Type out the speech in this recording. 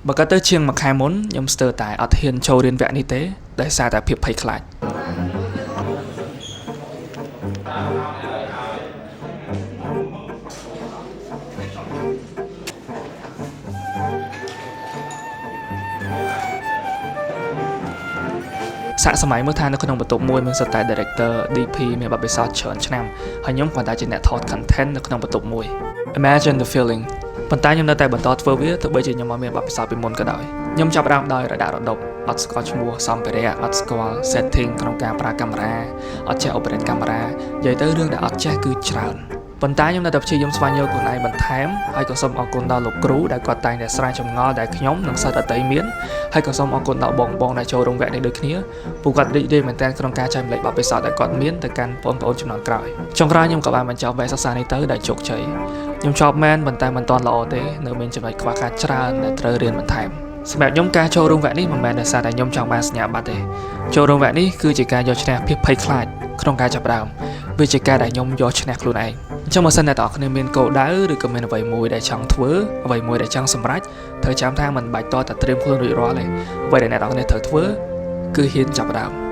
បើក៏ទៅជាងមួយខែមុនខ្ញុំស្ទើរតែអត់ហ៊ានចូលរៀនវគ្គនេះទេដោយសារតែភាពភ័យខ្លាចសាកសម័យមើលថានៅក្នុងបន្ទប់មួយមានសិតតែ director DP មានបទពិសោធន៍ច្រើនឆ្នាំហើយខ្ញុំគ្រាន់តែជាអ្នកថត content នៅក្នុងបន្ទប់មួយ Imagine the feeling ប៉ុន្តែខ្ញុំនៅតែបន្តធ្វើវាទោះបីជាខ្ញុំអត់មានបទពិសោធន៍ពីមុនក៏ដោយខ្ញុំចាប់ផ្ដើមដោយរដារដប់អត់ស្គាល់ឈ្មោះសម្ភារៈអត់ស្គាល់ setting ក្នុងការប្រើកាមេរ៉ាអត់ចេះ operate កាមេរ៉ានិយាយទៅរឿងដែលអត់ចេះគឺច្រើនប៉ុន្តែខ្ញុំនៅតែព្យាយាមស្វែងយល់ខ្លួនឯងបន្ថែមហើយក៏សូមអរគុណដល់លោកគ្រូដែលគាត់តែងតែស្រាវចម្ងល់ដែលខ្ញុំនិងសិស្សដទៃមានហើយក៏សូមអរគុណដល់បងដែលចូលរួមវគ្គនេះដូចគ្នាពួកគាត់រីករាយមែនទែនក្នុងការចែករំលែកបទពិសោធន៍ដែលគាត់មានទៅកាន់បងប្អូនជំនាន់ក្រោយចុងក្រោយខ្ញុំក៏បានបញ្ចប់វគ្គសិក្សានេះទៅដោយជោគជ័យខ្ញុំជាប់មែនប៉ុន្តែមិនទាន់ល្អទេនៅមានចំណុចខ្វះខាតច្រើនដែលត្រូវរៀនបន្ថែមសម្រាប់ខ្ញុំការចូលរួមវគ្គនេះមិនមែនដោយសារតែខ្ញុំចង់បានសញ្ញាបត្រទេចូលរួមវគ្គនេះគឺជាការយកឈ្នះភាពភ័យខ្លាចក្នុងការចាប់ផ្ដើមវាជាការដែលខ្ញុំយកឈ្នះខ្លួនឯងអញ្ចឹងបើសិនអ្នកទាំងអស់គ្នាមានគោលដៅឬក៏មានអ្វីមួយដែលចង់ធ្វើអ្វីមួយដែលចង់សម្រេចត្រូវចាំថាមិនបាច់តតែត្រៀមខ្លួនរួចរាល់ទេអ្វីដែលអ្នកទាំងអស់គ្នាត្រូវធ្វើគឺហ៊ានចាប់ផ្ដើម